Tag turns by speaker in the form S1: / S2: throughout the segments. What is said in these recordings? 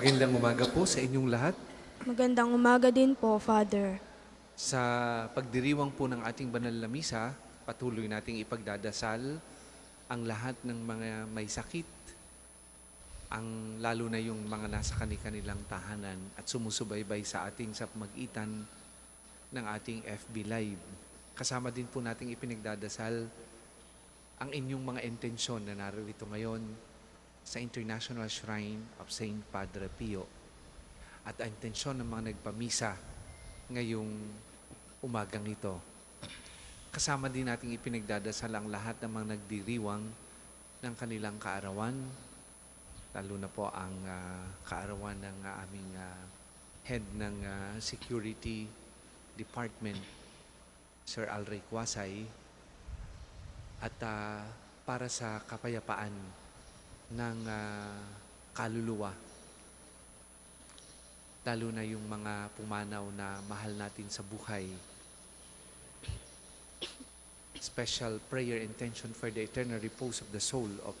S1: Magandang umaga po sa inyong lahat.
S2: Magandang umaga din po, Father.
S1: Sa pagdiriwang po ng ating banal na misa, patuloy nating ipagdadasal ang lahat ng mga may sakit, lalo na yung mga nasa kanilang tahanan at sumusubaybay sa ating sa magitan ng ating FB Live. Kasama din po nating ipinagdadasal ang inyong mga intensyon na narito ngayon sa International Shrine of Saint Padre Pio at ang intensyon ng mga nagpamisa ngayong umagang ito. Kasama din nating ipinagdadasal ang lahat ng mga nagdiriwang ng kanilang kaarawan, lalo na po ang kaarawan ng aming head ng Security Department, Sir Alray Quasay, at para sa kapayapaan ng kaluluwa, lalo na yung mga pumanaw na mahal natin sa buhay. Special prayer intention for the eternal repose of the soul of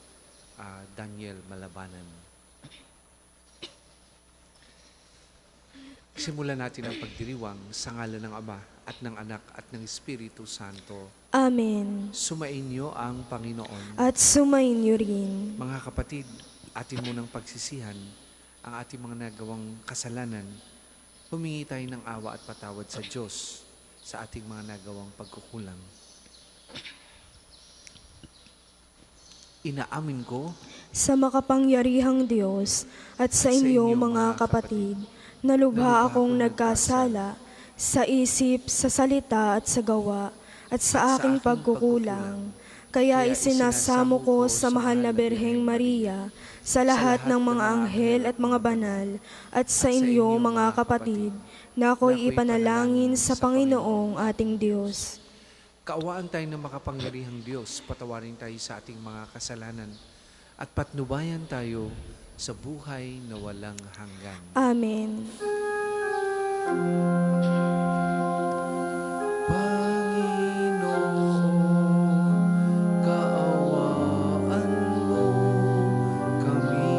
S1: Daniel Malabanan. Simulan natin ang pagdiriwang sa ngalan ng Ama at ng Anak at ng Espiritu Santo.
S2: Amen.
S1: Sumainyo ang Panginoon.
S2: At sumainyo rin.
S1: Mga kapatid, atin munang pagsisihan ang ating mga nagawang kasalanan. Humingi tayo ng awa at patawad sa Diyos sa ating mga nagawang pagkukulang. Inaamin ko
S2: Sa makapangyarihang Diyos at sa inyo mga kapatid, na lubha akong nagkasala sa isip, sa salita at sa gawa, at sa aking pagkukulang. Kaya isinasamo ko sa mahal na Birheng Maria, sa lahat ng mga anghel at mga banal, at sa inyo mga kapatid, na ako'y ipanalangin sa Panginoong ating Diyos.
S1: kaawaan tayo ng makapangyarihang Diyos, patawarin tayo sa ating mga kasalanan, at patnubayan tayo sa buhay na walang hanggan.
S2: Amen.
S1: Panginoon, kaawaan mo kami.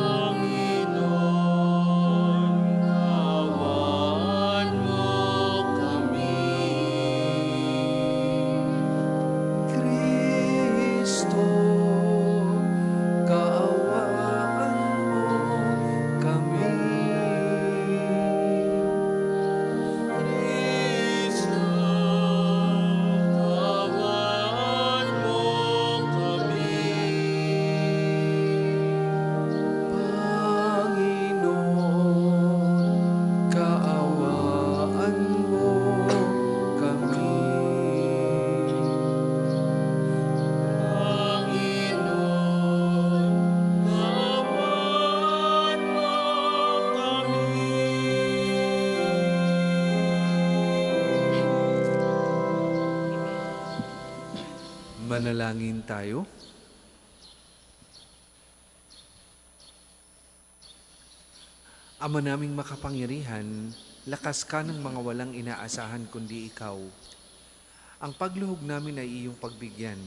S3: Panginoon, kaawaan mo kami.
S1: Kristo, kaawaan mo kami.
S3: Kristo, kaawaan mo kami.
S1: Panginoon, kaawaan mo kami.
S3: Panginoon, kaawaan mo kami.
S1: Manalangin tayo. Ama naming makapangyarihan, lakas ka ng mga walang inaasahan kundi ikaw. Ang pagluhog namin ay iyong pagbigyan,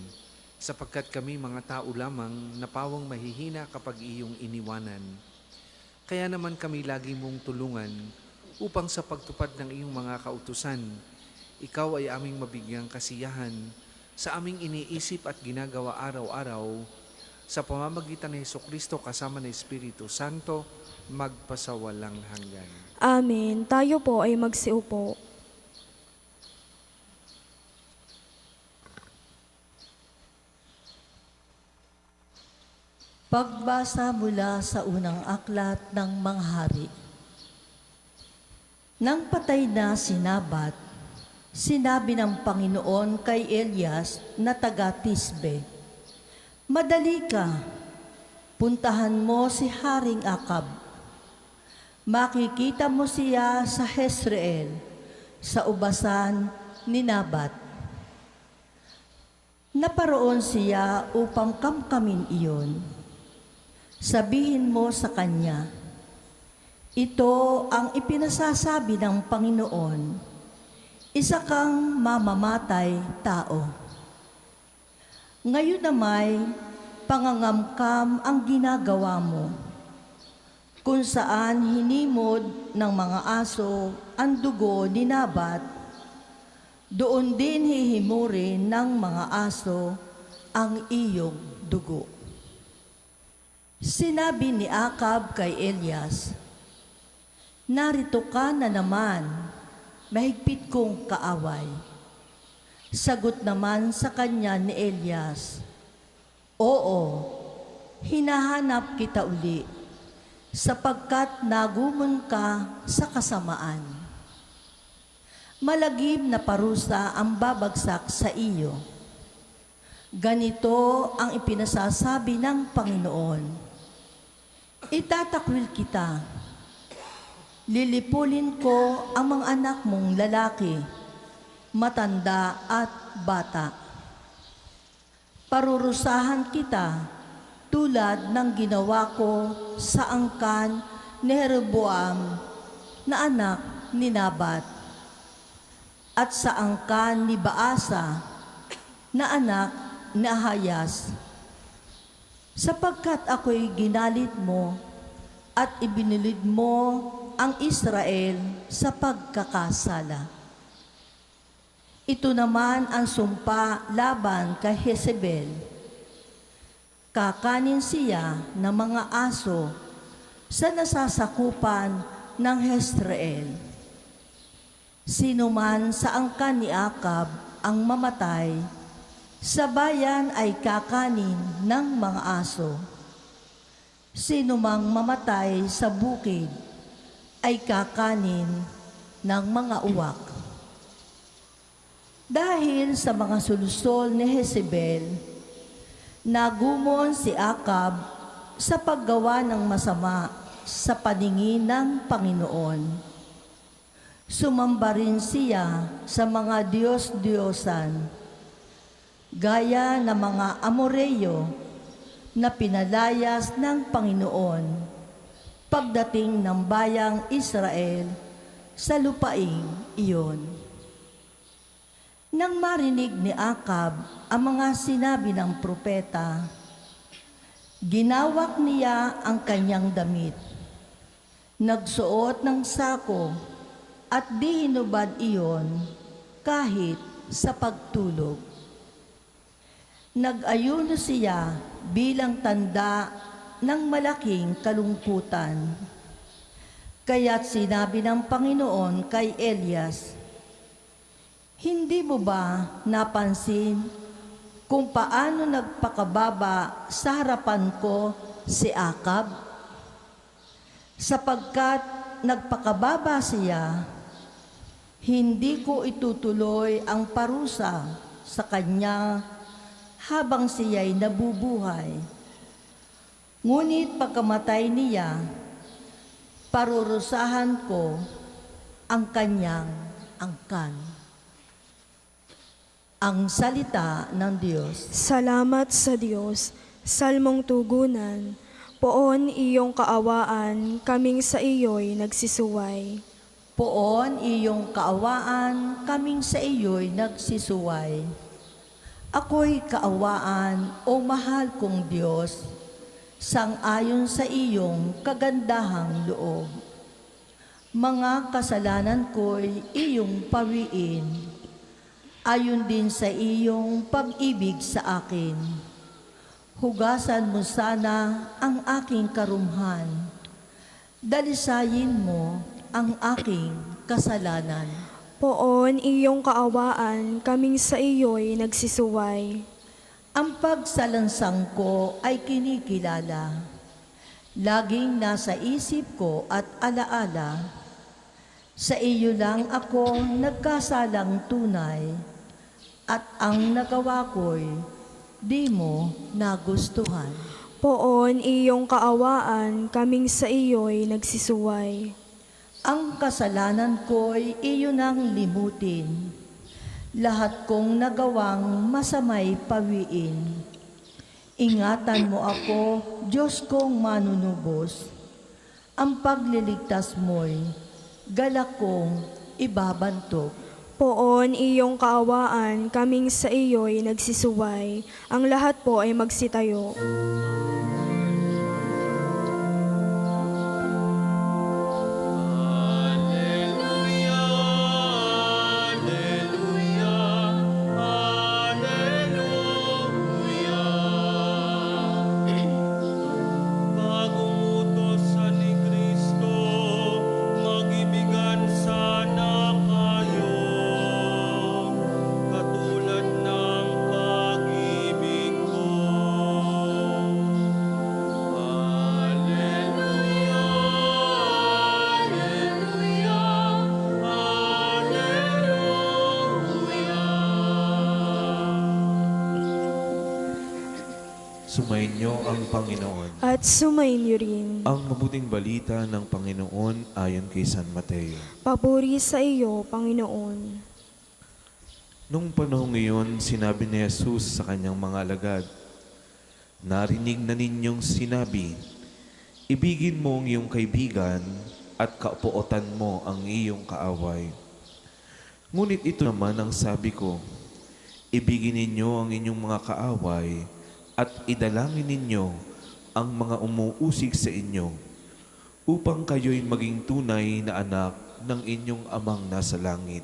S1: sapagkat kami mga tao lamang na pawang mahihina kapag iyong iniwanan. Kaya naman kami lagi mong tulungan upang sa pagtupad ng iyong mga kautusan, ikaw ay aming mabigyang kasiyahan sa aming iniisip at ginagawa araw-araw sa pamamagitan ni Jesucristo kasama ng Espiritu Santo, magpasawalang hanggan.
S2: Amen. Tayo po ay magsiupo.
S4: Pagbasa mula sa unang aklat ng mga hari. Nang patay na si Nabat, sinabi ng Panginoon kay Elias na taga Tisbe, "Madali ka, puntahan mo si Haring Akab. Makikita mo siya sa Jezreel, sa ubasan ni Nabat. Naparoon siya upang kamkamin iyon. Sabihin mo sa kanya, ito ang ipinasasabi ng Panginoon, isa kang mamamatay tao. Ngayon namay, pangangamkam ang ginagawa mo, kung saan hinimod ng mga aso ang dugo ni Nabat, doon din hihimurin ng mga aso ang iyong dugo. Sinabi ni Acab kay Elias, "Narito ka na naman, mahigpit kong kaaway." Sagot naman sa kanya ni Elias, "Oo, hinahanap kita uli, sapagkat nagumon ka sa kasamaan. Malagim na parusa ang babagsak sa iyo. Ganito ang ipinasasabi ng Panginoon, itatakwil kita, lilipulin ko ang mga anak mong lalaki, matanda at bata. Parurusahan kita tulad ng ginawa ko sa angkan ni Jeroboam na anak ni Nabat at sa angkan ni Baasa na anak ni Ahayas, sapagkat ako'y ginalit mo at ibinilid mo ang Israel sa pagkakasala. Ito naman ang sumpa laban kay Jezebel. Kakanin siya ng mga aso sa nasasakupan ng Jezreel. Sino man sa angkan ni Acab ang mamatay, sa bayan ay kakanin ng mga aso. Sino mang mamatay sa bukid ay kakanin ng mga uwak. Dahil sa mga sulusol ni Jezebel, nagumon si Acab sa paggawa ng masama sa paningin ng Panginoon. Sumamba rin siya sa mga Diyos-Diyosan, gaya ng mga Amoreyo na pinalayas ng Panginoon pagdating ng bayang Israel sa lupaing iyon. Nang marinig ni Acab ang mga sinabi ng propeta, ginawak niya ang kanyang damit, nagsuot ng sako at di hinubad iyon kahit sa pagtulog. Nag-ayuno siya bilang tanda ng malaking kalungkutan. Kaya't sinabi ng Panginoon kay Elias, hindi mo ba napansin kung paano nagpakababa sa harapan ko si Acab? Sapagkat nagpakababa siya, hindi ko itutuloy ang parusa sa kanya habang siya'y nabubuhay. Ngunit pagkamatay niya, parurusahan ko ang kanyang angkan. Ang salita ng Diyos.
S2: Salamat sa Diyos. Salmong tugunan. Poon iyong kaawaan, kaming sa iyo'y nagsisuway.
S4: Poon iyong kaawaan, kaming sa iyo'y nagsisuway. Ako'y kaawaan, o mahal kong Diyos, sang-ayon sa iyong kagandahang loob. Mga kasalanan ko'y iyong pawiin, ayon din sa iyong pag-ibig sa akin. Hugasan mo sana ang aking karumhan, dalisayin mo ang aking kasalanan.
S2: Poon iyong kaawaan, kaming sa iyo'y nagsisuway.
S4: Ang pagsalansang ko ay kinikilala, laging nasa isip ko at alaala. Sa iyo lang ako nagkasalang tunay, at ang nagawa ko'y di mo nagustuhan.
S2: Poon iyong kaawaan, kaming sa iyo'y nagsisuway.
S4: Ang kasalanan ko'y iyo nang limutin, lahat kong nagawang masamay pawiin. Ingatan mo ako, Diyos kong manunubos, ang pagliligtas mo'y galak kong ibabantog.
S2: Poon iyong kaawaan, kaming sa iyo'y nagsisuway. Ang lahat po ay magsitayo.
S3: Alleluia, alleluia, alleluia. Bagong utos ni Kristo, mag-ibigan sana kayo, katulad ng pag-ibig ko. Alleluia, alleluia, alleluia.
S5: Sumainyo ang Panginoon.
S2: At sumainyo rin.
S5: Ang mabuting balita ng Panginoon ayon kay San Mateo.
S2: Papuri sa iyo, Panginoon.
S5: Nung panahong iyon, sinabi ni Jesus sa kanyang mga alagad, "Narinig na ninyong sinabi, ibigin mo ang iyong kaibigan at kapuotan mo ang iyong kaaway. Ngunit ito naman ang sabi ko, ibigin ninyo ang inyong mga kaaway at idalangin ninyo ang mga umuusig sa inyo upang kayo'y maging tunay na anak ng inyong amang nasa langit.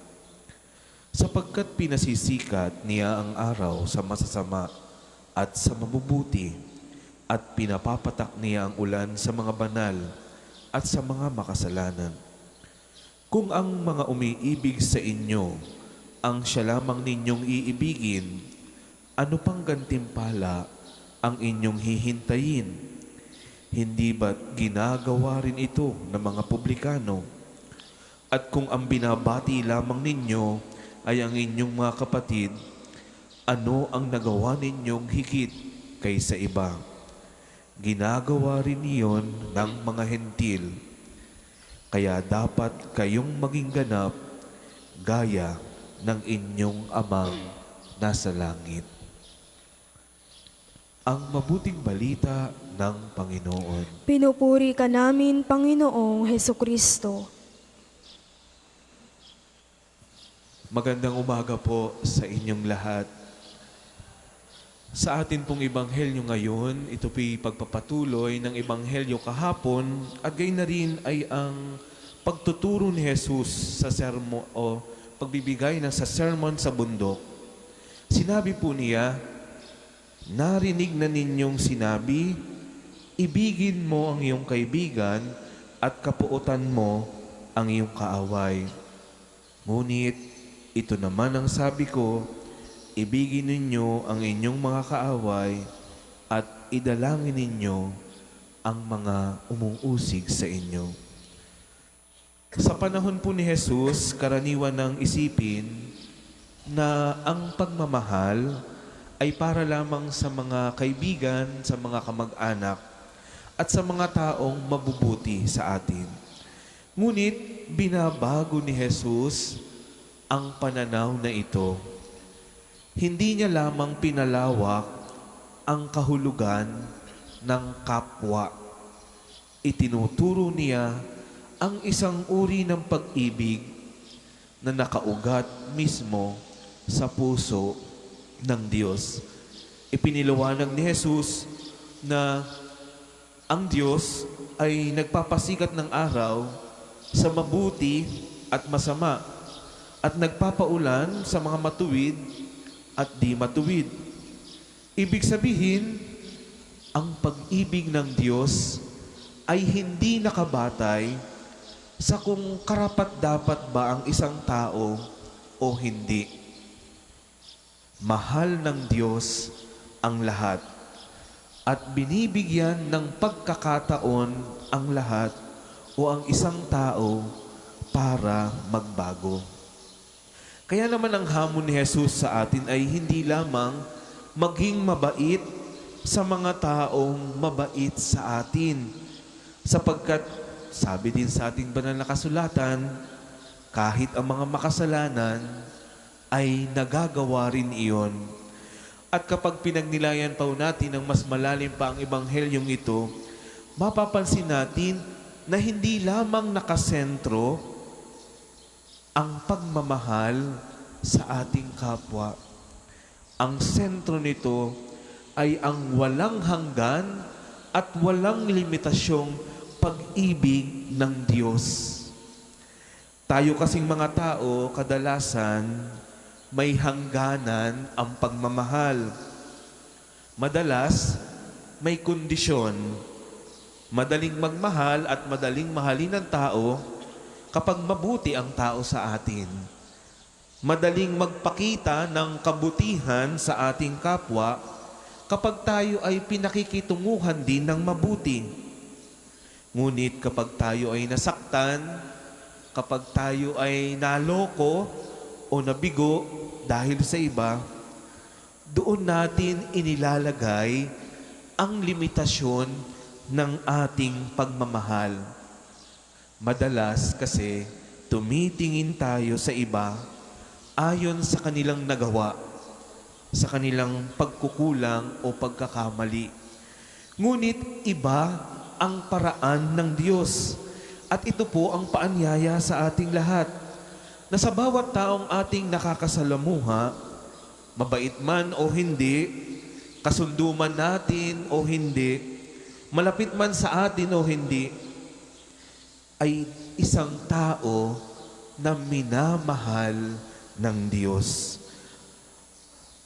S5: Sapagkat pinasisikat niya ang araw sa masasama at sa mabubuti at pinapapatak niya ang ulan sa mga banal at sa mga makasalanan. Kung ang mga umiibig sa inyo ang siya lamang ninyong iibigin, ano pang gantimpala ang inyong hihintayin? Hindi ba't ginagawa rin ito ng mga publikano? At kung ang binabati lamang ninyo ay ang inyong mga kapatid, ano ang nagawa ninyong higit kaysa iba? Ginagawa rin iyon ng mga hentil. Kaya dapat kayong maging ganap gaya ng inyong amang nasa langit." Ang mabuting balita ng Panginoon.
S2: Pinupuri ka namin, Panginoong Hesukristo.
S5: Magandang umaga po sa inyong lahat. Sa atin pong ebanghelyo ngayon, ito po'y pagpapatuloy ng ebanghelyo kahapon at gayon na rin ay ang pagtuturo ni Jesus sa sermon o pagbibigay ng sa sermon sa bundok. Sinabi po niya, "Narinig na ninyong sinabi, ibigin mo ang iyong kaibigan at kapuotan mo ang iyong kaaway. Ngunit ito naman ang sabi ko, ibigin ninyo ang inyong mga kaaway at idalangin ninyo ang mga umuusig sa inyo." Sa panahon po ni Jesus, karaniwan ng isipin na ang pagmamahal ay para lamang sa mga kaibigan, sa mga kamag-anak, at sa mga taong mabubuti sa atin. Ngunit binabago ni Jesus ang pananaw na ito. Hindi niya lamang pinalawak ang kahulugan ng kapwa. Itinuturo niya ang isang uri ng pag-ibig na nakaugat mismo sa puso ng Diyos. Ipiniliwanag ni Jesus na ang Diyos ay nagpapasikat ng araw sa mabuti at masama at nagpapaulan sa mga matuwid at di matuwid. Ibig sabihin, ang pag-ibig ng Diyos ay hindi nakabatay sa kung karapat-dapat ba ang isang tao o hindi. Mahal ng Diyos ang lahat at binibigyan ng pagkakataon ang lahat o ang isang tao para magbago. Kaya naman ang hamon ni Jesus sa atin ay hindi lamang maging mabait sa mga taong mabait sa atin. Sapagkat sabi din sa ating banal na kasulatan, kahit ang mga makasalanan ay nagagawa rin iyon. At kapag pinagnilayan pa natin ng mas malalim pa ang ebanghelyong ito, mapapansin natin na hindi lamang nakasentro ang pagmamahal sa ating kapwa. Ang sentro nito ay ang walang hanggan at walang limitasyong pag-ibig ng Diyos. Tayo kasing mga tao, kadalasan, may hangganan ang pagmamahal. Madalas, may kondisyon. Madaling magmahal at madaling mahalin ng tao kapag mabuti ang tao sa atin. Madaling magpakita ng kabutihan sa ating kapwa kapag tayo ay pinakikitunguhan din ng mabuti. Ngunit kapag tayo ay nasaktan, kapag tayo ay naloko o nabigo dahil sa iba, doon natin inilalagay ang limitasyon ng ating pagmamahal. Madalas kasi tumitingin tayo sa iba ayon sa kanilang nagawa, sa kanilang pagkukulang o pagkakamali. Ngunit iba ang paraan ng Diyos. At ito po ang paanyaya sa ating lahat, na sa bawat taong ating nakakasalamuha, mabait man o hindi, kasundo man natin o hindi, malapit man sa atin o hindi, ay isang tao na minamahal ng Diyos.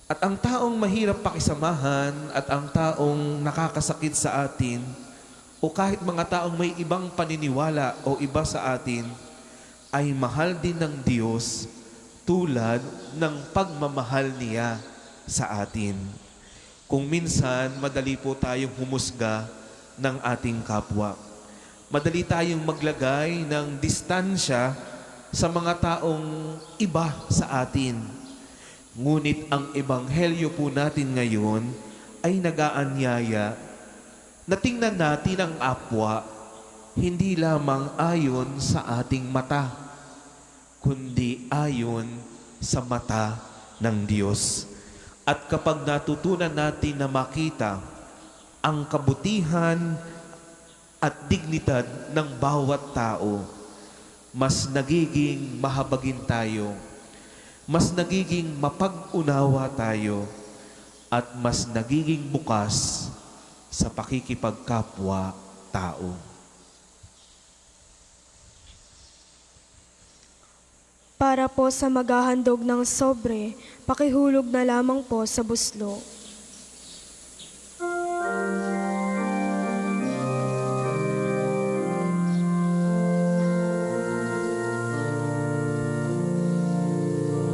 S5: At ang taong mahirap pakisamahan at ang taong nakakasakit sa atin, o kahit mga taong may ibang paniniwala o iba sa atin, ay mahal din ng Diyos tulad ng pagmamahal niya sa atin. Kung minsan, madali po tayong humusga ng ating kapwa. Madali tayong maglagay ng distansya sa mga taong iba sa atin. Ngunit ang ebanghelyo po natin ngayon ay nag-aanyaya na tingnan natin ang kapwa hindi lamang ayon sa ating mata, kundi ayon sa mata ng Diyos. At kapag natutunan natin na makita ang kabutihan at dignidad ng bawat tao, mas nagiging mahabagin tayo, mas nagiging mapag-unawa tayo, at mas nagiging bukas sa pakikipagkapwa-tao.
S2: Para po sa maghahandog ng sobre, pakihulog na lamang po sa buslo.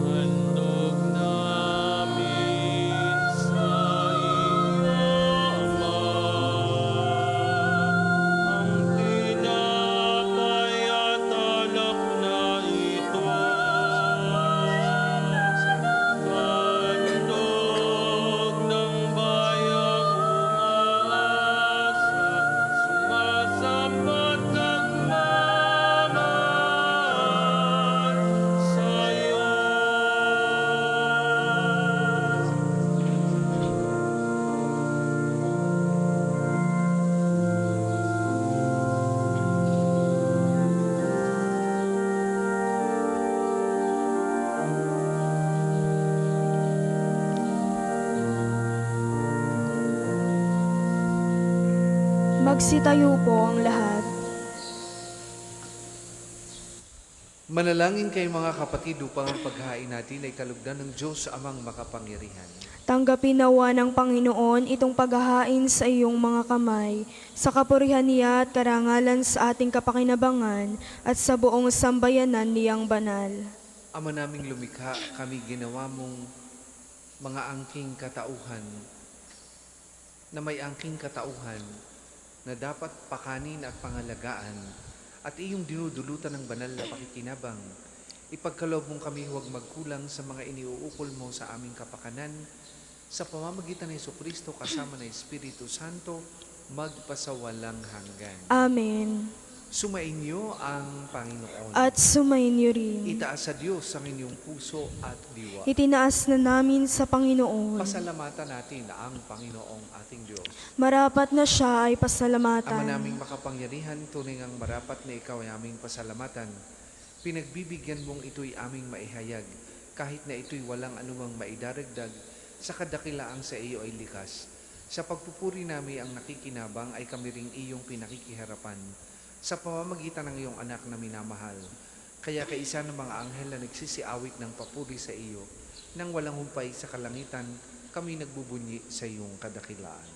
S3: Handog namin sa iyo, Ama, ang tinapay at alak na ito. Handog ng bayang umaasa, sumasapat nagmamahal sa'yo.
S2: Magsitayo po ang lahat.
S1: Manalangin kayo mga kapatid upang ang paghain natin ay kalugdan ng Diyos amang makapangyarihan.
S2: Tanggapin nawa ng Panginoon itong paghahain sa iyong mga kamay, sa kapurihan niya at karangalan sa ating kapakinabangan at sa buong sambayanan niyang banal.
S1: Ama naming lumikha, kami ginawa mong mga angking katauhan, na may angking katauhan, na dapat pakanin at pangalagaan, at iyong dinudulutan ng banal na pakikinabang. Ipagkaloob mong kami huwag magkulang sa mga iniuukol mo sa aming kapakanan, sa pamamagitan ng Jesucristo kasama ng Espiritu Santo, magpasawalang hanggan.
S2: Amen.
S1: Sumainyo ang Panginoon.
S2: At sumainyo rin.
S1: Itaas sa Diyos ang inyong puso at diwa.
S2: Itinaas na namin sa Panginoon.
S1: Pasalamatan natin ang Panginoong ating Diyos.
S2: Marapat na siya ay
S1: Ama
S2: pasalamatan.
S1: naming makapangyarihan, tunay ngang marapat na ikaw ay aming pasalamatan. Pinagbibigyan mong ito'y aming maihayag, kahit na ito'y walang anumang maidaragdag sa kadakilaang sa iyo ay likas. Sa pagpupuri namin ang nakikinabang ay kami ring iyong pinakikiharapan sa pamamagitan ng iyong anak na minamahal. Kaya kaisa ng mga anghel na nagsisiawit ng papuri sa iyo, nang walang humpay sa kalangitan, kami nagbubunyi sa iyong kadakilaan.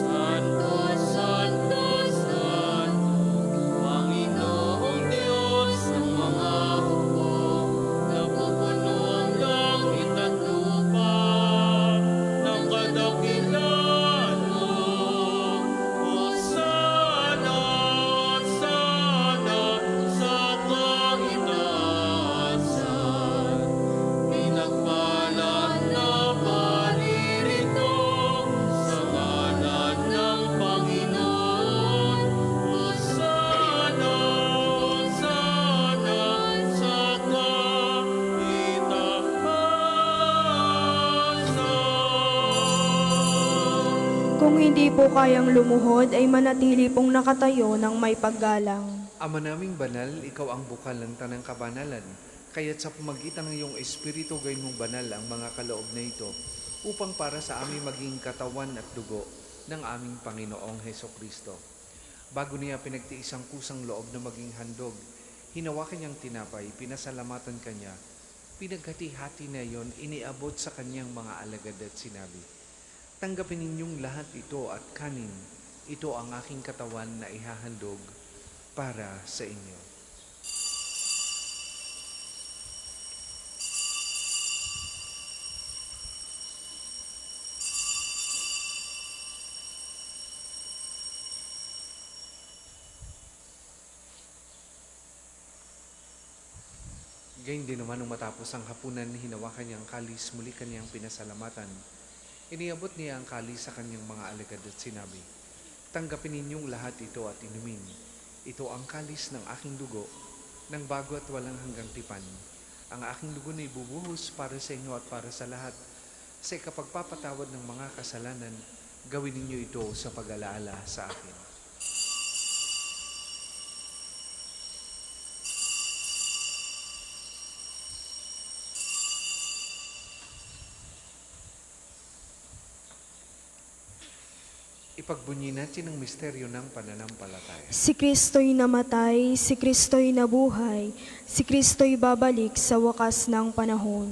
S3: Santo, Santo, Santo, Panginoong Diyos ng mga hukbo, napupuno ang langit at lupa ng kadakilaan mo. Hosana, Hosana, sa kaitaasan. Pinagpala na paririto sa ngalan ng Panginoon. Hosana, Hosana, sa kaitaasan.
S2: Kung hindi po kayang lumuhod, ay manatili pong nakatayo ng may paggalang.
S1: Ama naming banal, ikaw ang bukal ng tanang kabanalan. Kaya't sa pamagitan ng iyong Espiritu, gawin mong banal ang mga kaloob na ito, upang para sa amin maging katawan at dugo ng aming Panginoong Heso Kristo. Bago niya pinagtiis ang kusang loob na maging handog, hinawakan niyang tinapay, pinasalamatan kanya, pinaghati-hati na iyon, iniabot sa kanyang mga alagad at sinabi, "Tanggapin ninyong lahat ito at kanin, ito ang aking katawan na ihahandog para sa inyo." Gayun din naman nung matapos ang hapunan, hinawakan niyang kalis, muli kanyang pinasalamatan. Iniabot niya ang kalis sa kanyang mga alagad at sinabi, "Tanggapin ninyong lahat ito at inumin. Ito ang kalis ng aking dugo, ng bago at walang hanggang tipan. Ang aking dugo na ibubuhos para sa inyo at para sa lahat. Sa ikapagpapatawad ng mga kasalanan, gawin ninyo ito sa pag-alaala sa akin." Ipagbunyi natin ang misteryo ng pananampalataya.
S2: Si Kristo'y namatay, si Kristo'y nabuhay, si Kristo'y babalik sa wakas ng panahon.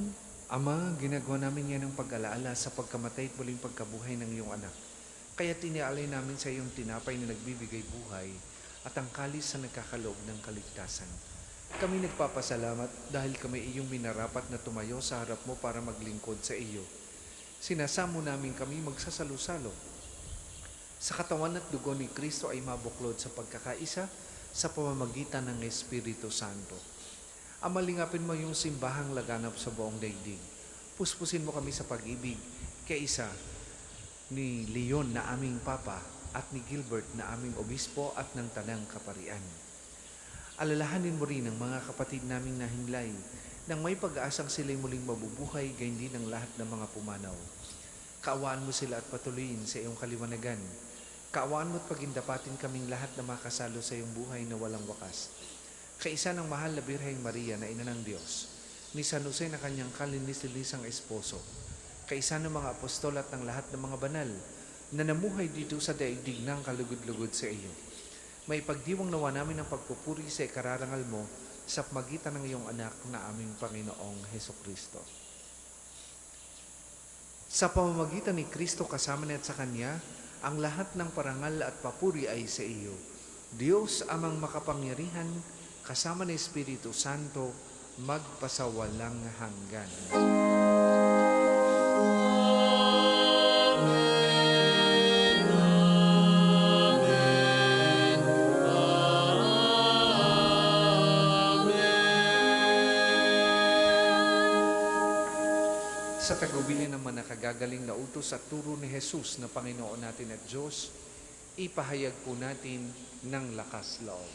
S1: Ama, ginagawa namin yan ng pag-alaala sa pagkamatay at muling pagkabuhay ng iyong anak. Kaya tinialay namin sa iyong tinapay na nagbibigay buhay at ang kalis na nagkakaloob ng kaligtasan. Kami nagpapasalamat dahil kami iyong minarapat na tumayo sa harap mo para maglingkod sa iyo. Sinasamo namin kami magsasalo-salo sa katawan at dugo ni Kristo ay mabuklod sa pagkakaisa sa pamamagitan ng Espiritu Santo. Amalingapin mo yung simbahang laganap sa buong daigdig. Puspusin mo kami sa pag-ibig, kaisa ni Leon na aming Papa at ni Gilbert na aming Obispo at ng Tanang Kaparian. Alalahanin mo rin ang mga kapatid naming nahimlay nang may pag-aasang sila'y muling mabubuhay, gayon din ang lahat ng mga pumanaw. Kaawaan mo sila at patuloyin sa iyong kaliwanagan. Kaawaan mo at pagindapatin kaming lahat na makasalo sa iyong buhay na walang wakas. Kaisa ng mahal na Birheng Maria na ina ng Diyos, ni San Jose na kanyang kalinis-linisang esposo, kaisa ng mga apostol at ng lahat ng mga banal na namuhay dito sa daigdig ng kalugod-lugod sa iyo. May pagdiwang nawa namin ang pagpupuri sa ikararangal mo sa pamagitan ng iyong anak na aming Panginoong Heso Kristo. Sa pamamagitan ni Kristo kasama niya at sa Kanya, ang lahat ng parangal at papuri ay sa iyo. Diyos amang makapangyarihan, kasama ni Espiritu Santo, magpasawalang hanggan. Sa tagubilin ng mga nakagagaling na utos at turo ni Jesus na Panginoon natin at Diyos, ipahayag po natin ng lakas loob.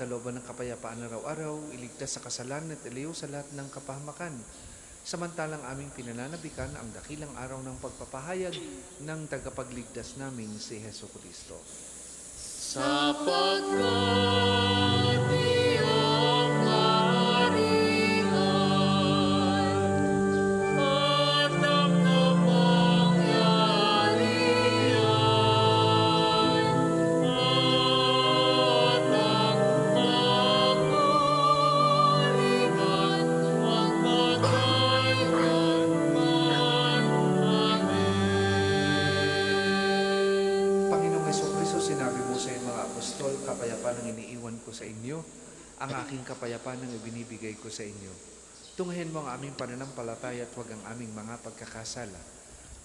S1: kalooban ng kapayapaan araw-araw, iligtas sa kasalan at iliw sa lahat ng kapahamakan. Samantalang aming pinananabikan ang dakilang araw ng pagpapahayag ng tagapagligtas namin si Heso Kristo.
S3: Sapagkat iyong kaharian at ang kapangyarihan at ang kapurihan magpakailanman. Amen.
S1: Panginoong Hesukristo, sinabi mo sa iyong mga apostol, kapayapaan ang iniiwan ko sa inyo, ang aking kapayapaan ang ibinibigay ko sa inyo. Tunghayan mo ang aming pananampalataya at huwag ang aming mga pagkakasala.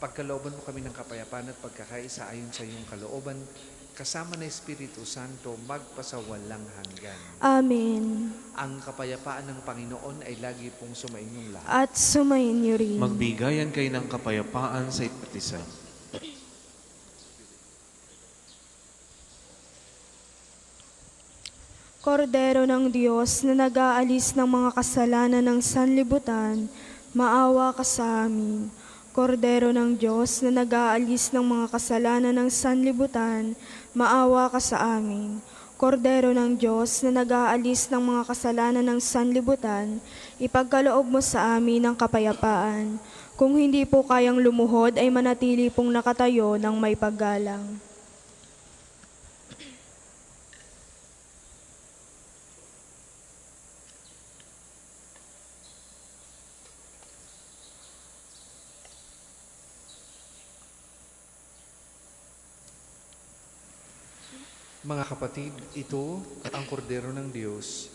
S1: Pagkalooban mo kami ng kapayapaan at pagkakaisa ayon sa iyong kalooban, kasama na Espiritu Santo, magpasawalang hanggan.
S2: Amen.
S1: Ang kapayapaan ng Panginoon ay lagi pong sumainyong lahat.
S2: At sumayin niyo rin.
S5: Magbigayan kayo ng kapayapaan sa isa't isa.
S2: Kordero ng Diyos na nag-aalis ng mga kasalanan ng sanlibutan, maawa ka sa amin. Kordero ng Diyos na nag-aalis ng mga kasalanan ng sanlibutan, maawa ka sa amin. Kordero ng Diyos na nag-aalis ng mga kasalanan ng sanlibutan, ipagkaloob mo sa amin ang kapayapaan. Kung hindi po kayang lumuhod, ay manatili pong nakatayo ng may paggalang.
S1: Mga kapatid, ito ang kordero ng Diyos.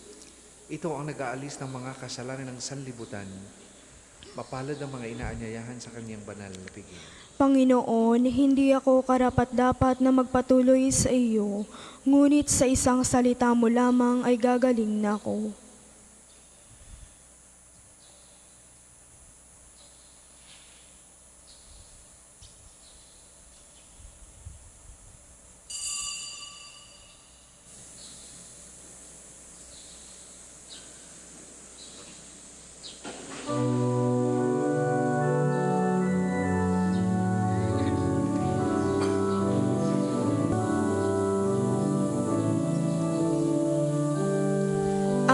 S1: Ito ang nag-aalis ng mga kasalanan ng sanlibutan. Mapalad ang mga inaanyayahan sa kanyang banal na piging.
S2: Panginoon, hindi ako karapat-dapat na magpatuloy sa iyo, ngunit sa isang salita mo lamang ay gagaling na ako.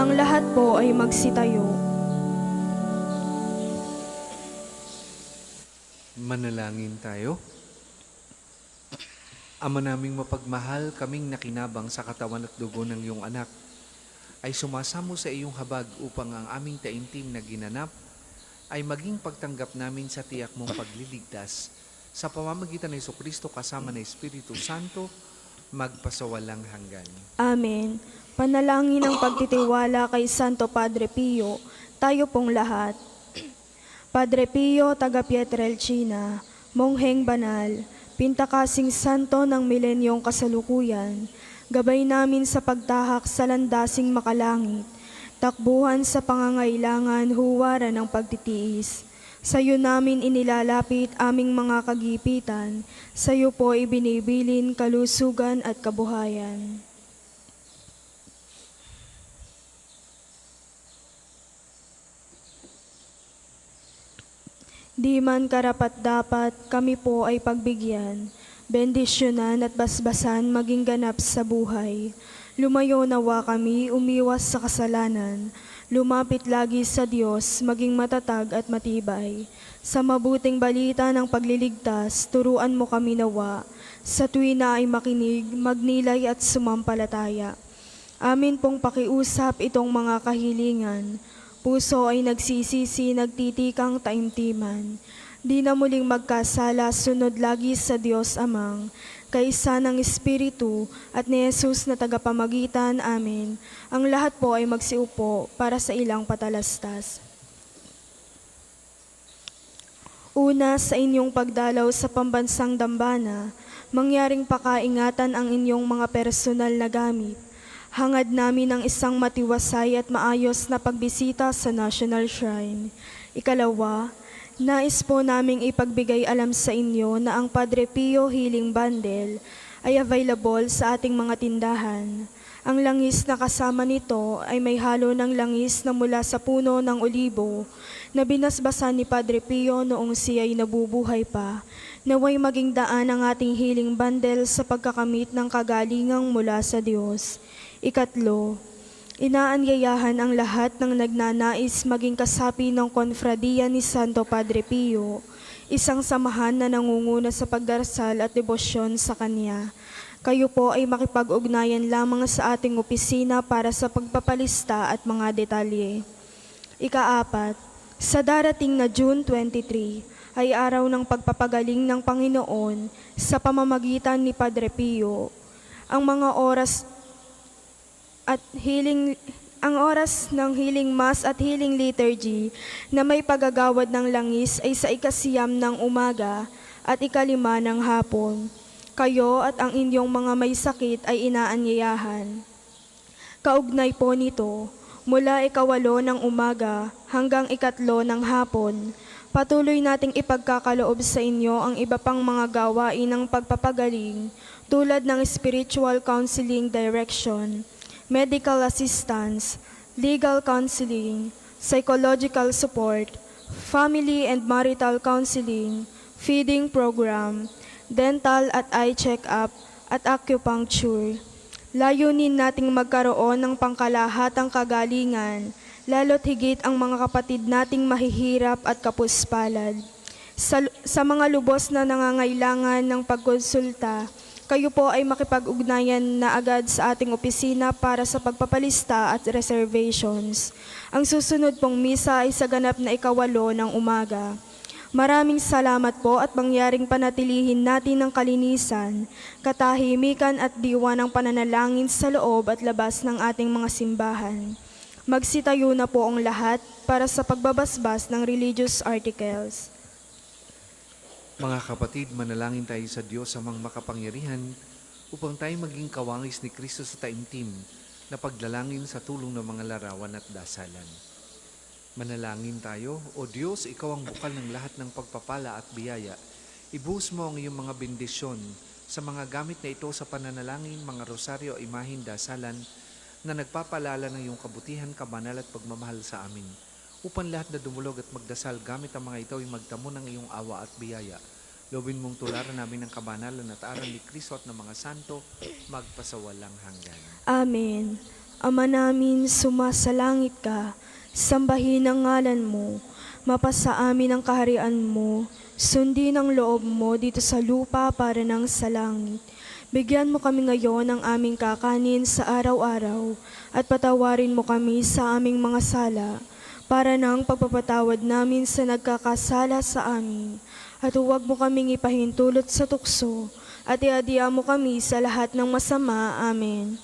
S2: Ang lahat po ay magsitayo.
S1: Manalangin tayo. Ama naming mapagmahal, kaming nakinabang sa katawan at dugo ng iyong anak, ay sumasamo sa iyong habag upang ang aming taimtim na ginanap ay maging pagtanggap namin sa tiyak mong pagliligtas sa pamamagitan ng Jesucristo kasama ng Espiritu Santo, magpasawalang hanggan.
S2: Amen. Panalangin ng pagtitiwala kay Santo Padre Pio, tayo pong lahat. Padre Pio, taga Pietrelcina, mongheng banal, pintakasing santo ng milenyong kasalukuyan, gabay namin sa pagtahak sa landasing makalangit, takbuhan sa pangangailangan, huwaran ng pagtitiis. Sa iyo namin inilalapit aming mga kagipitan, sa iyo po ibinibilin kalusugan at kabuhayan. Di man karapat-dapat, kami po ay pagbigyan, bendisyonan at basbasan maging ganap sa buhay. Lumayo nawa kami, umiwas sa kasalanan, lumapit lagi sa Diyos, maging matatag at matibay. Sa mabuting balita ng pagliligtas, turuan mo kami nawa, sa tuwina ay makinig, magnilay at sumampalataya. Amin pong pakiusap itong mga kahilingan, puso ay nagsisisi, nagtitikang taimtiman. Di na muling magkasala, sunod lagi sa Diyos Amang, kaisa ng Espiritu at ni Jesus na tagapamagitan. Amen. Ang lahat po ay magsiupo para sa ilang patalastas. Una, sa inyong pagdalaw sa pambansang dambana, mangyaring pakaingatan ang inyong mga personal na gamit. Hangad namin ang isang matiwasay at maayos na pagbisita sa National Shrine. Ikalawa, nais po naming ipagbigay alam sa inyo na ang Padre Pio Healing Bundle ay available sa ating mga tindahan. Ang langis na kasama nito ay may halo ng langis na mula sa puno ng olibo na binasbasan ni Padre Pio noong siya'y nabubuhay pa. Naway maging daan ang ating healing bundle sa pagkakamit ng kagalingang mula sa Diyos. Ikatlo, inaanyayahan ang lahat ng nagnanais maging kasapi ng konfradiya ni Santo Padre Pio, isang samahan na nangunguna sa pagdarasal at debosyon sa Kanya. Kayo po ay makipag-ugnayan lamang sa ating opisina para sa pagpapalista at mga detalye. Ikaapat, sa darating na June 23 ay araw ng pagpapagaling ng Panginoon sa pamamagitan ni Padre Pio. Ang oras ng healing mass at healing liturgy na may pagagawad ng langis ay sa 9 ng umaga at 5 ng hapon. Kayo at ang inyong mga may sakit ay inaanyayahan. Kaugnay po nito, mula 8 ng umaga hanggang 3 ng hapon, patuloy nating ipagkakaloob sa inyo ang iba pang mga gawain ng pagpapagaling tulad ng spiritual counseling direction, medical assistance, legal counseling, psychological support, family and marital counseling, feeding program, dental at eye check-up at acupuncture. Layunin nating magkaroon ng pangkalahatang kagalingan, lalo't higit ang mga kapatid nating mahihirap at kapuspalad. Sa mga lubos na nangangailangan ng pagkonsulta, kayo po ay makipag-ugnayan na agad sa ating opisina para sa pagpapalista at reservations. Ang susunod pong misa ay sa ganap na 8 ng umaga. Maraming salamat po at mangyaring panatilihin natin ng kalinisan, katahimikan at diwa ng pananalangin sa loob at labas ng ating mga simbahan. Magsitayo na po ang lahat para sa pagbabasbas ng religious articles.
S1: Mga kapatid, manalangin tayo sa Diyos amang makapangyarihan upang tayo maging kawangis ni Kristo sa taimtim na paglalangin sa tulong ng mga larawan at dasalan. Manalangin tayo. O Diyos, Ikaw ang bukal ng lahat ng pagpapala at biyaya. Ibuhos mo ang iyong mga bendisyon sa mga gamit na ito sa pananalangin, mga rosaryo, imahin, dasalan na nagpapalala ng iyong kabutihan, kabanal at pagmamahal sa amin. Upang lahat na dumulog at magdasal gamit ang mga ito ay magtamo ng iyong awa at biyaya. Lobin mong tularan namin ng kabanalan at aral ni Kristo at ng mga santo magpasawalang hanggan.
S2: Amen. Ama namin, sumasalangit ka. Sambahin ang ngalan mo, mapasa amin ang kaharian mo, sundin ang loob mo dito sa lupa para ng sa langit. Bigyan mo kami ngayon ng aming kakanin sa araw-araw at patawarin mo kami sa aming mga sala para ng pagpapatawad namin sa nagkakasala sa amin. At huwag mo kaming ipahintulot sa tukso at iadya mo kami sa lahat ng masama. Amen.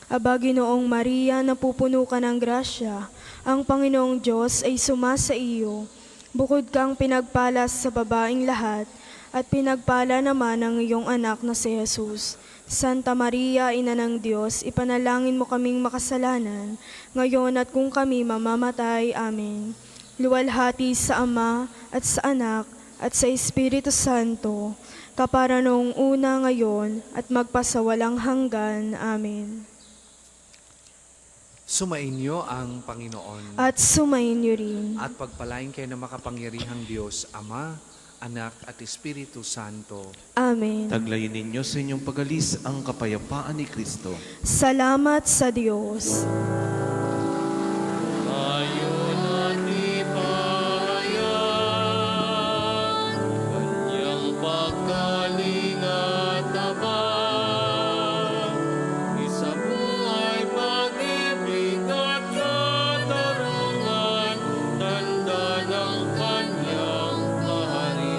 S2: Aba, Ginoong Maria, napupuno ka ng grasya, ang Panginoong Diyos ay sumasa iyo. Bukod kang pinagpala sa babaeng lahat, at pinagpala naman ang iyong anak na si Jesus. Santa Maria, Ina ng Diyos, ipanalangin mo kaming makasalanan, ngayon at kung kami mamamatay. Amen. Luwalhati sa Ama, at sa Anak, at sa Espiritu Santo, kapara noong una, ngayon, at magpasawalang hanggan. Amen.
S1: Sumainyo ang Panginoon
S2: At sumainyo rin.
S1: at pagpalain kayo ng makapangyarihang Diyos, Ama, Anak at Espiritu Santo.
S2: Amen.
S5: Taglayin ninyo sa inyong pagalis ang kapayapaan ni Kristo.
S2: Salamat sa Diyos.
S3: Tayo natin pahayag, kanyang pagkaling at tabang, isa buhay pag-ibig at katarungan, tanda ng kanyang kaharian.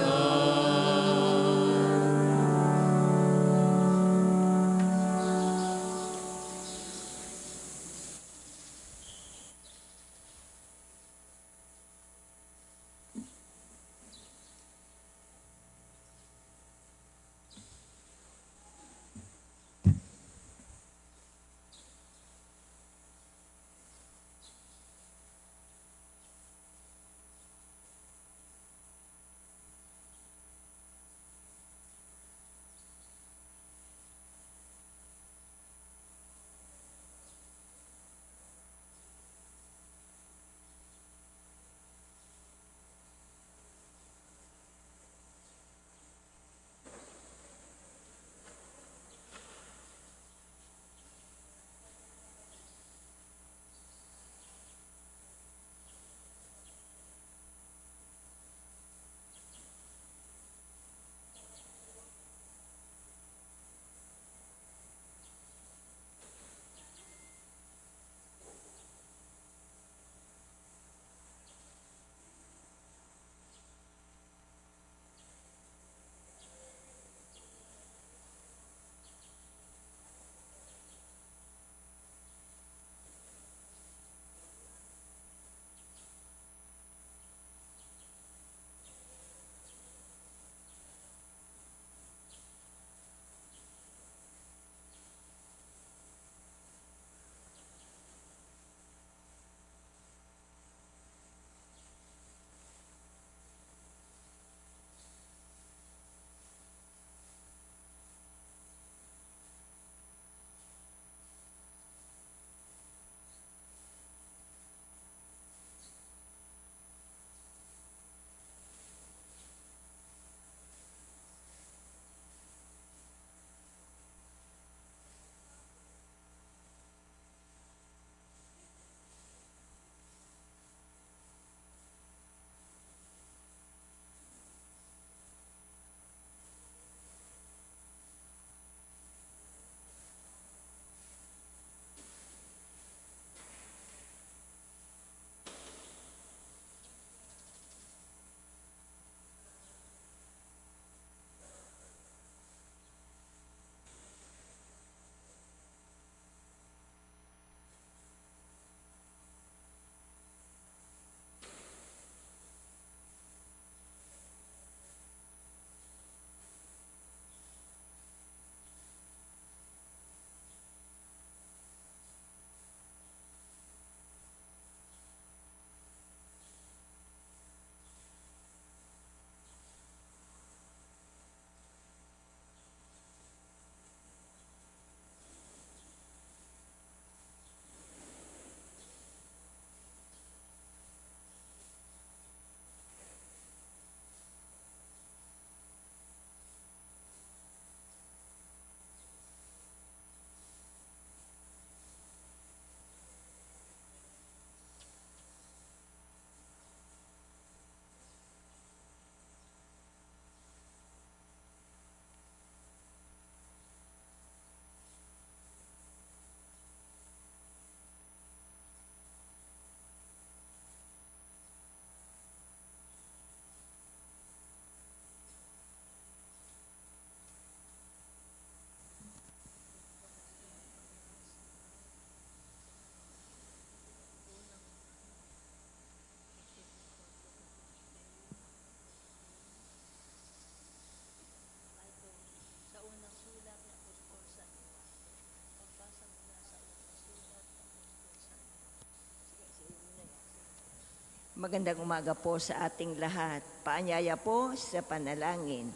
S6: Magandang umaga po sa ating lahat. Paanyaya po sa panalangin.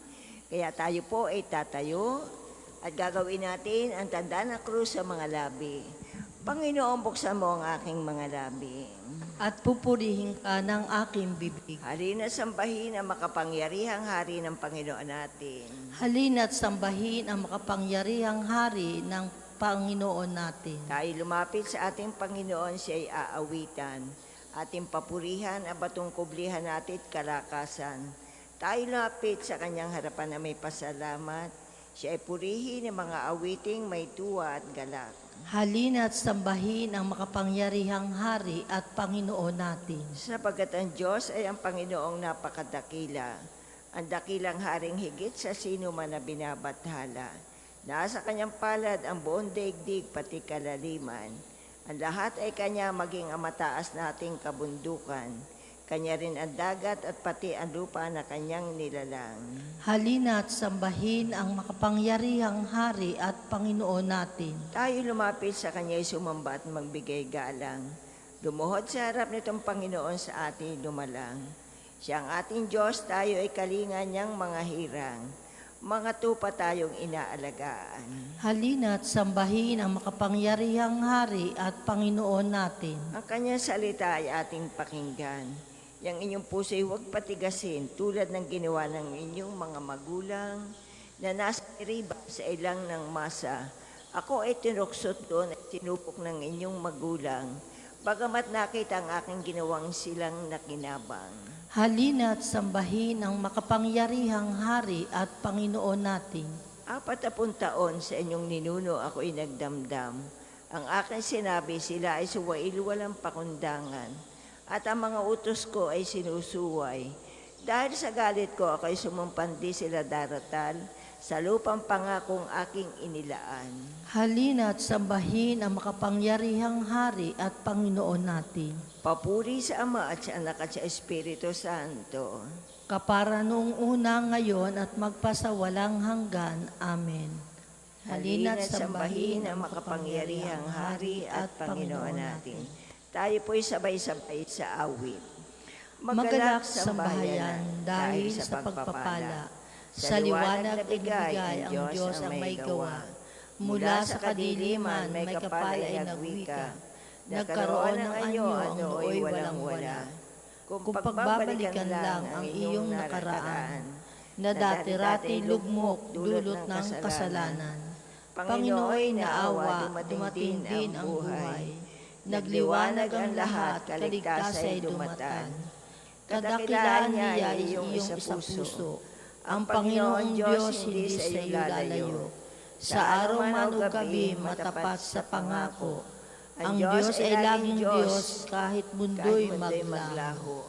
S6: Kaya tayo po ay tatayo at gagawin natin ang tanda ng krus sa mga labi. Panginoon, buksan mo ang aking mga labi.
S4: At pupurihin ka ng aking bibig.
S6: Halina sambahin ang makapangyarihang hari ng Panginoon natin.
S4: Halina't sambahin ang makapangyarihang hari ng Panginoon natin.
S6: Tayo lumapit sa ating Panginoon, siya ay aawitan. Ating papurihan ang batong kublihan natin at kalakasan. Tayo lapit sa kanyang harapan na may pasalamat. Siya ay purihin ng mga awiting may tuwa at galak.
S4: Halina't sambahin ang makapangyarihang hari at Panginoon natin.
S6: Sapagkat ang Diyos ay ang Panginoong napakadakila. Ang dakilang haring higit sa sino man na binabathala. Nasa kanyang palad ang buong daigdig pati kalaliman. Ang lahat ay kanya maging ang mataas nating kabundukan. Kanya rin ang dagat at pati ang lupa na kanyang nilalang.
S4: Halina't sambahin ang makapangyarihang hari at Panginoon natin.
S6: Tayo lumapit sa kanya'y sumamba at magbigay galang. Lumuhod sa harap nitong Panginoon sa ating dumalang. Siya ang ating Diyos, tayo ay kalinga niyang mga hirang. Mga tupa tayong inaalagaan.
S4: Halina't sambahin ang makapangyarihang hari at Panginoon natin.
S6: Ang kanyang salita ay ating pakinggan. Yang inyong puso'y huwag patigasin tulad ng ginawa ng inyong mga magulang na nasa riba sa ilang ng masa. Ako ay tinuksot doon at tinupok ng inyong magulang, bagamat nakita ang aking ginawang silang nakinabang.
S4: Halina't sambahin ang makapangyarihang hari at Panginoon natin.
S6: 40 taon sa inyong ninuno ako'y nagdamdam. Ang aking sinabi, sila ay suwail walang pakundangan. At ang mga utos ko ay sinusuway. Dahil sa galit ko, ako'y sumumpandi sila daratal sa lupang pangakong aking inilaan.
S4: Halina't sambahin ang makapangyarihang hari at Panginoon natin.
S6: Papuri sa Ama at sa Anak at sa Espiritu Santo.
S4: Kapara noong una, ngayon at magpasawalang hanggan. Amen.
S6: Halina't sambahin ang makapangyarihang Hari at Panginoon natin. Tayo po'y sabay-sabay sa awit.
S4: Magalak sa bahayan dahil sa pagpapala. Sa liwanag na bigay ang Diyos ang may gawa. Mula sa kadiliman may kapal ay nagwika. Nagkaroon ng anyo, nooy walang-wala. Kung pagbabalikan lang ang iyong nakaraan, na dati-rati lugmok dulot ng kasalanan. Panginooy naawa, dumating din ang buhay. Nagliwanag ang lahat, kaligtas ay dumatan. Kadakilaan niya ay iyong isa puso. Ang Panginoong Diyos hindi sa iyo lalayo. Sa araw man o gabi, matapat sa pangako. Ang Diyos ay laging Diyos kahit mundo'y maglaho.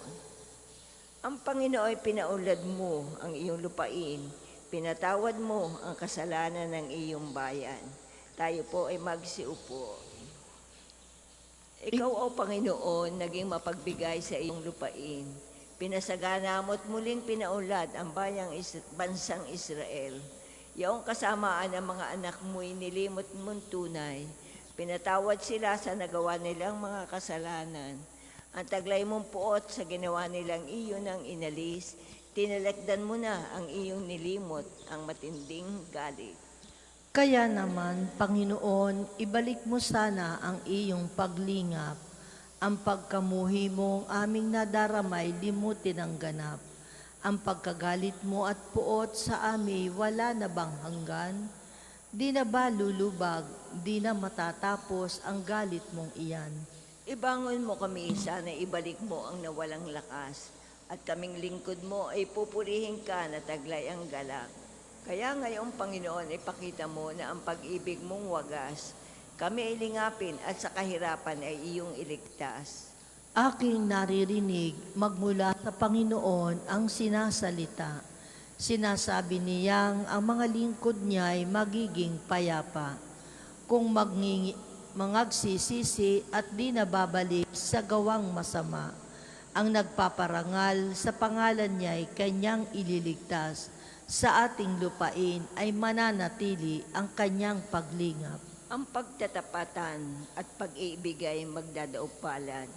S6: Ang Panginoon ay pinaunlad mo ang iyong lupain. Pinatawad mo ang kasalanan ng iyong bayan. Tayo po ay magsiupo. Ikaw, O Panginoon, naging mapagbigay sa iyong lupain. Pinasagana mo't muling pinaunlad ang bansang Israel. Iyong kasamaan ng mga anak mo'y nilimot mong tunay. Pinatawad sila sa nagawa nilang mga kasalanan. Ang taglay mong puot sa ginawa nilang iyon ang inalis, tinalagdan mo na ang iyong nilimot, ang matinding galit.
S4: Kaya naman, Panginoon, ibalik mo sana ang iyong paglingap. Ang pagkamuhi mong aming nadaramay, di mo tinangganap. Ang pagkagalit mo at puot sa amin, wala na bang hanggan? Di na ba lulubag, di na matatapos ang galit mong iyan?
S6: Ibangon mo kami, sana ibalik mo ang nawalang lakas. At kaming lingkod mo ay pupurihin ka na taglay ang galak. Kaya ngayong Panginoon, ipakita mo na ang pag-ibig mong wagas. Kami ay lingapin at sa kahirapan ay iyong iligtas.
S4: Aking naririnig magmula sa Panginoon ang sinasalita. Sinasabi niyang ang mga lingkod niya ay magiging payapa. Kung mangagsisisi at di nababalik sa gawang masama, ang nagpaparangal sa pangalan niya ay kanyang ililigtas. Sa ating lupain ay mananatili ang kanyang paglingap.
S6: Ang pagtatapatan at pag-iibigay magdadaupalad.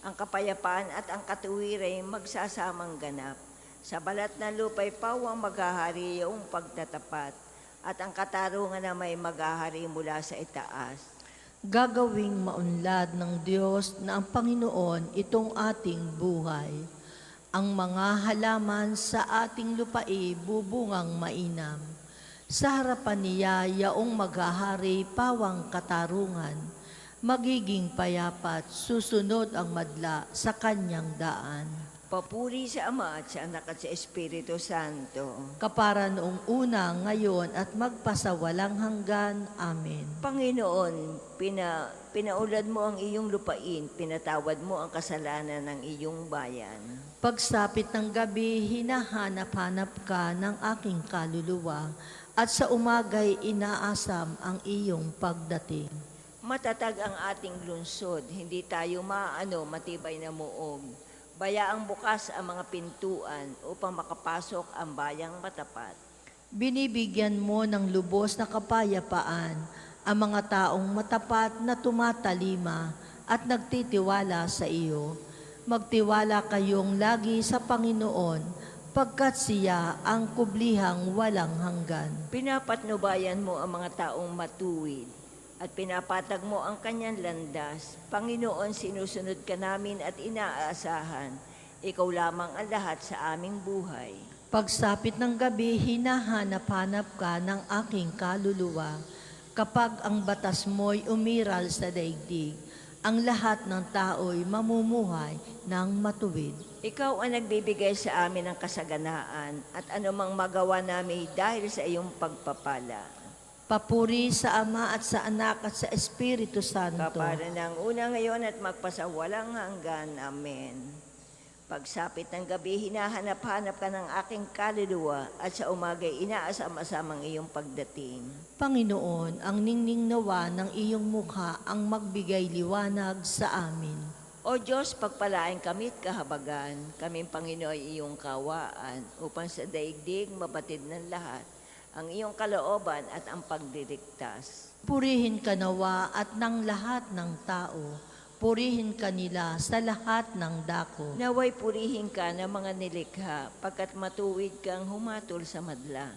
S6: Ang kapayapaan at ang katuwiran ay magsasamang ganap. Sa balat na lupa'y pawang maghahari yung pagtatapat, at ang katarungan na may maghahari mula sa itaas.
S4: Gagawing maunlad ng Diyos na ang Panginoon itong ating buhay. Ang mga halaman sa ating lupae bubungang mainam. Sa harapan niya yaong maghahari pawang katarungan, magiging payapat susunod ang madla sa kanyang daan.
S6: Papuri sa Ama at sa Anak at sa Espiritu Santo.
S4: Kapara noong una, ngayon at magpasawalang hanggan. Amen.
S6: Panginoon, pinaulad mo ang iyong lupain, pinatawad mo ang kasalanan ng iyong bayan.
S4: Pagsapit ng gabi, hinahanap-hanap ka ng aking kaluluwa at sa umagay inaasam ang iyong pagdating.
S6: Matatag ang ating lungsod, hindi tayo matibay na muog. Bayaang bukas ang mga pintuan upang makapasok ang bayang matapat.
S4: Binibigyan mo ng lubos na kapayapaan ang mga taong matapat na tumatalima at nagtitiwala sa iyo. Magtiwala kayong lagi sa Panginoon, pagkat siya ang kublihang walang hanggan.
S6: Pinapatnubayan mo ang mga taong matuwid at pinapatag mo ang kanyang landas. Panginoon, sinusunod ka namin at inaasahan. Ikaw lamang ang lahat sa aming buhay.
S4: Pagsapit ng gabi, hinahanap-hanap ka ng aking kaluluwa. Kapag ang batas mo'y umiral sa daigdig, ang lahat ng tao'y mamumuhay ng matuwid.
S6: Ikaw ang nagbibigay sa amin ng kasaganaan at anumang magawa namin dahil sa iyong pagpapala.
S4: Papuri sa Ama at sa Anak at sa Espiritu Santo.
S6: Kapara ng una ngayon at magpasawalang hanggan. Amen. Pagsapit ng gabi, hinahanap-hanap ka ng aking kaluluwa at sa umagay inaasam-asamang iyong pagdating.
S4: Panginoon, ang ningning nawa ng iyong mukha ang magbigay liwanag sa amin.
S6: O Diyos, pagpalain kami't kahabagan, kaming Panginoon ay iyong kawaan, upang sa daigdig mabatid ng lahat ang iyong kalooban at ang pagdiligtas.
S4: Purihin ka nawa at ng lahat ng tao. Purihin ka nila sa lahat ng dako.
S6: Naway purihin ka ng mga nilikha, pagkat matuwid kang humatol sa madla.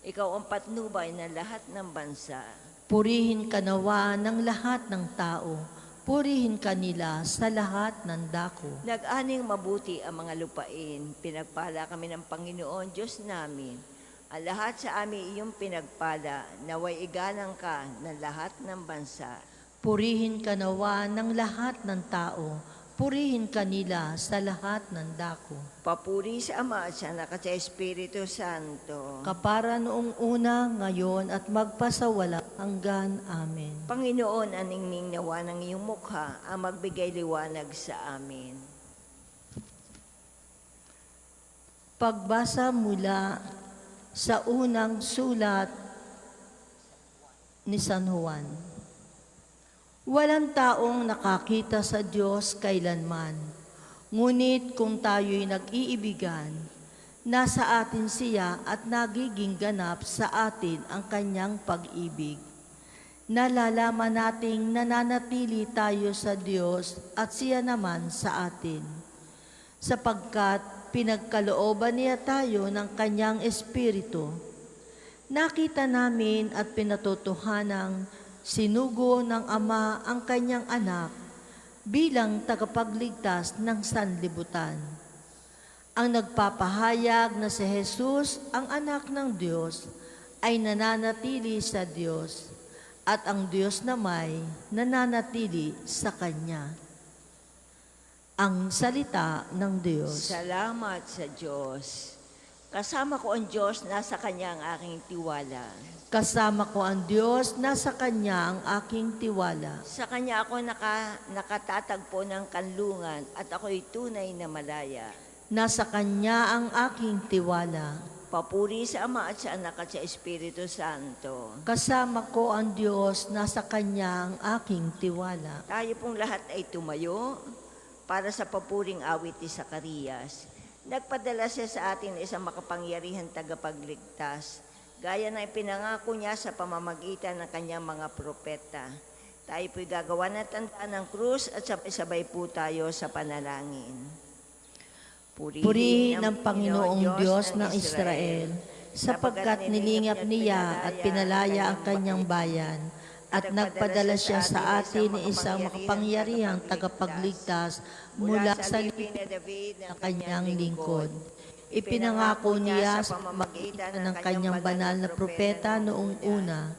S6: Ikaw ang patnubay ng lahat ng bansa.
S4: Purihin ka nawa ng lahat ng tao. Purihin ka nila sa lahat ng dako.
S6: Nag-aning mabuti ang mga lupain. Pinagpala kami ng Panginoon, Diyos namin. Ang lahat sa amin iyong pinagpala, naway igalang ka ng lahat ng bansa.
S4: Purihin ka nawa ng lahat ng tao. Purihin ka nila sa lahat ng dako.
S6: Papuri sa Ama at sa Anak at sa Espiritu Santo.
S4: Kapara noong una, ngayon at magpasawala hanggan. Amen.
S6: Panginoon, aningning nawa ng iyong mukha ang magbigay liwanag sa amin.
S4: Pagbasa mula sa unang sulat ni San Juan. Walang taong nakakita sa Diyos kailanman, ngunit kung tayo'y nag-iibigan, nasa atin siya at nagiging ganap sa atin ang kanyang pag-ibig. Nalalaman nating nananatili tayo sa Diyos at siya naman sa atin, sapagkat pinagkalooban niya tayo ng kanyang Espiritu. Nakita namin at pinatotohanang sinugo ng Ama ang kanyang anak bilang tagapagligtas ng sanlibutan. Ang nagpapahayag na si Jesus, ang anak ng Diyos, ay nananatili sa Diyos at ang Diyos namay nananatili sa Kanya. Ang salita ng Diyos.
S6: Salamat sa Diyos. Kasama ko ang Diyos, nasa Kanya ang aking tiwala.
S4: Kasama ko ang Diyos, nasa Kanya ang aking tiwala.
S6: Sa Kanya ako nakatatagpo ng kanlungan at ako'y tunay na malaya.
S4: Nasa Kanya ang aking tiwala.
S6: Papuri sa Ama at sa Anak at sa Espiritu Santo.
S4: Kasama ko ang Diyos, nasa Kanya ang aking tiwala.
S6: Tayo pong lahat ay tumayo para sa papuring awit ni Zacarias. Nagpadala siya sa atin isang makapangyarihan tagapagligtas, gaya na ipinangako niya sa pamamagitan ng kanyang mga propeta. Tayo po'y gagawa ng tanda ng krus at sabay-sabay po tayo sa panalangin.
S4: Purihin ang Panginoong Diyos ng Israel, sapagkat nilingap niya at pinalaya ang kanyang bayan, at nagpadala siya sa atin ng isang makapangyarihang tagapagligtas mula sa
S6: libin ni David
S4: ng kanyang lingkod. Ipinangako niya sa pamamagitan ng kanyang banal na propeta noong una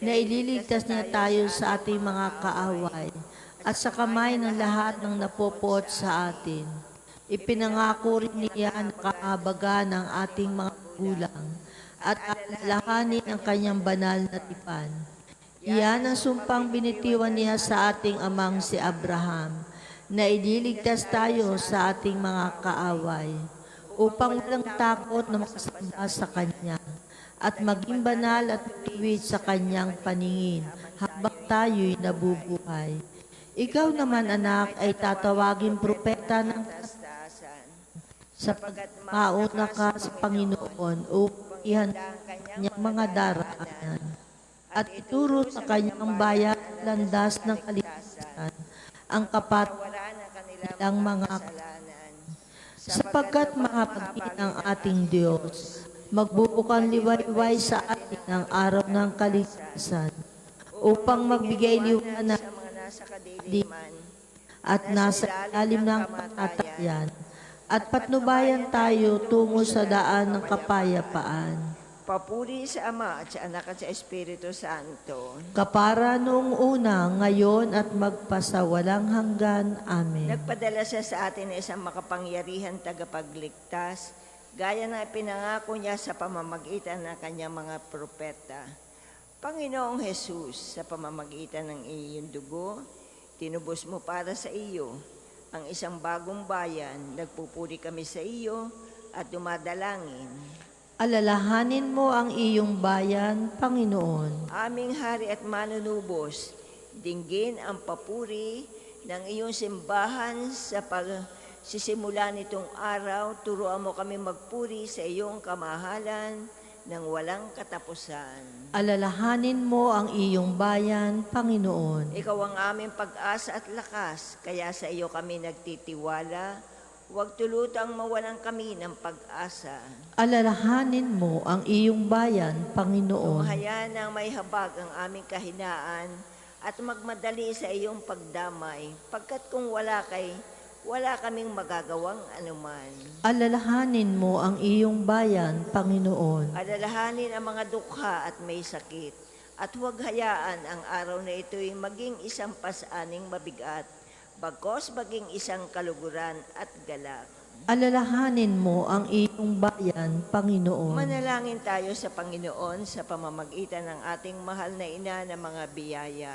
S4: na ililigtas niya tayo sa ating mga kaaway at sa kamay ng lahat ng napopot sa atin. Ipinangako rin niya na kaabaga ng ating mga gulang at alalahanin ang kanyang banal na tipan. Iyan ang sumpang binitiwan niya sa ating amang si Abraham, na ililigtas tayo sa ating mga kaaway, upang walang takot na makasamba sa Kanya, at maging banal at tuwid sa Kanyang paningin, habang tayo'y nabubuhay. Ikaw naman, anak, ay tatawagin propeta ng sapagkat mauna ka sa Panginoon upang ihanda ang Kanyang mga daraanan, at ituro sa Kanyang bayan landas ng kaligtasan, ang kapatawaran ng kanilang mga kasalanan. Sapagkat makapagtingin ang ating Diyos, magbubukang liwayway sa atin ang araw ng kaligtasan, upang magbigay liwanag
S6: Sa mga nasa kadiliman,
S4: at nasa ilalim ng kamatayan, at patnubayan tayo tungo sa daan ng kapayapaan.
S6: papuri sa Ama at sa Anak at sa Espiritu Santo.
S4: Kapara noong una, ngayon at magpasawalang hanggan. Amen.
S6: Nagpadala siya sa atin ng isang makapangyarihan tagapagligtas, gaya na ipinangako niya sa pamamagitan ng kanyang mga propeta. Panginoong Jesus, sa pamamagitan ng iyong dugo, tinubos mo para sa iyo ang isang bagong bayan. Nagpupuri kami sa iyo at dumadalangin.
S4: Alalahanin mo ang iyong bayan, Panginoon.
S6: Aming Hari at Manunubos, dinggin ang papuri ng iyong simbahan sa pagsisimula nitong araw. Turuan mo kami magpuri sa iyong kamahalan ng walang katapusan.
S4: Alalahanin mo ang iyong bayan, Panginoon.
S6: Ikaw ang aming pag-asa at lakas, kaya sa iyo kami nagtitiwala. Huwag tulutang mawalan kami ng pag-asa.
S4: Alalahanin mo ang iyong bayan, Panginoon.
S6: Hayaan ng may habag ang aming kahinaan at magmadali sa iyong pagdamay, pagkat kung wala kaming magagawang anuman.
S4: Alalahanin mo ang iyong bayan, Panginoon.
S6: Alalahanin ang mga dukha at may sakit, at huwag hayaan ang araw na ito'y maging isang pasaning mabigat, bagkos maging isang kaluguran at galak.
S4: Alalahanin mo ang iyong bayan, Panginoon.
S6: Manalangin tayo sa Panginoon sa pamamagitan ng ating mahal na ina ng mga biyaya,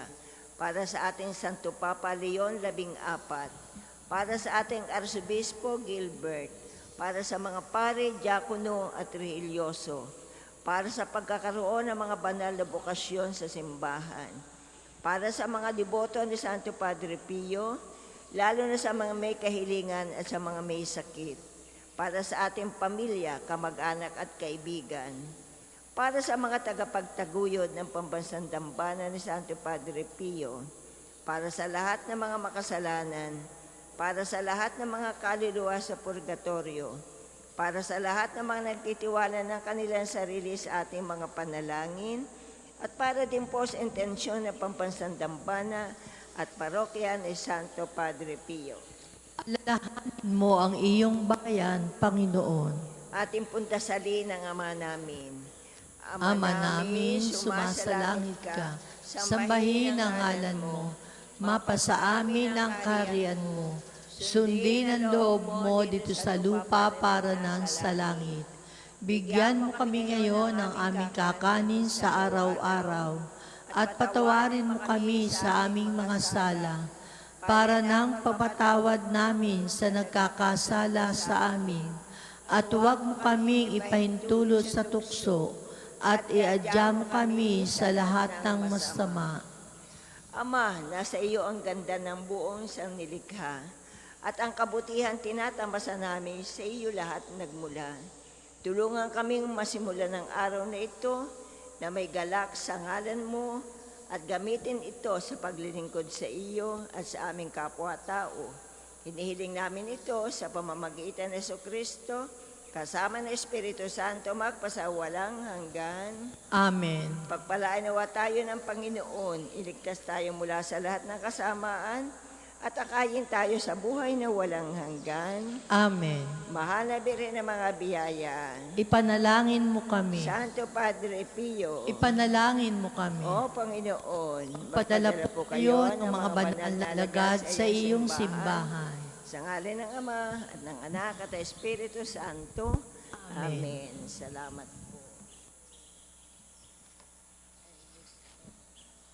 S6: para sa ating Santo Papa Leon 14, para sa ating Arsobispo Gilbert, para sa mga pare, diakono at religyoso, para sa pagkakaroon ng mga banal na bokasyon sa simbahan, para sa mga deboto ni Santo Padre Pio, lalo na sa mga may kahilingan at sa mga may sakit, para sa ating pamilya, kamag-anak at kaibigan, para sa mga tagapagtaguyod ng pambansang dambana ni Santo Padre Pio, para sa lahat ng mga makasalanan, para sa lahat ng mga kaluluwa sa purgatorio, para sa lahat ng mga nagtitiwala ng kanilang sarili sa ating mga panalangin, at para din po sa intensyon ng pambansang dambana at parokya ni Santo Padre Pio.
S4: Alalahanin mo ang iyong bayan, Panginoon.
S6: Ating puntasalin ng Ama namin.
S4: Ama namin, sumasalangit ka. Sambahin ang ngalan mo. Mapasa amin ang kaharian mo. Sundin ang loob mo dito sa lupa para ng sa langit. Bigyan mo kami ngayon ng aming kakanin sa araw-araw. At patawarin mo kami sa aming mga sala, para nang papatawad namin sa nagkakasala sa amin. At huwag mo kaming ipahintulot sa tukso, at iadya mo kami sa lahat ng masama.
S6: Ama, nasa iyo ang ganda ng buong sangnilikha, at ang kabutihan tinatamasa namin sa iyo lahat nagmula. Tulungan kaming masimulan ng araw na ito na may galak sa ngalan mo at gamitin ito sa paglilingkod sa iyo at sa aming kapwa-tao. Hinihiling namin ito sa pamamagitan ng Jesucristo, kasama ng Espiritu Santo, magpasawalang hanggan.
S4: Amen.
S6: Pagpalaan nawa tayo ng Panginoon, iligtas tayo mula sa lahat ng kasamaan, at akayin tayo sa buhay na walang hanggan.
S4: Amen.
S6: Mahal na Birhen ng mga biyaya,
S4: Ipanalangin mo kami.
S6: Santo Padre Pio,
S4: Ipanalangin mo kami.
S6: O Panginoon,
S4: Padala
S6: magpadala
S4: po kayo ng mga banal na alagad sa iyong simbahan.
S6: Sa ngalan ng Ama at ng Anak at ng Espiritu Santo.
S4: Amen.
S6: Amen. Salamat.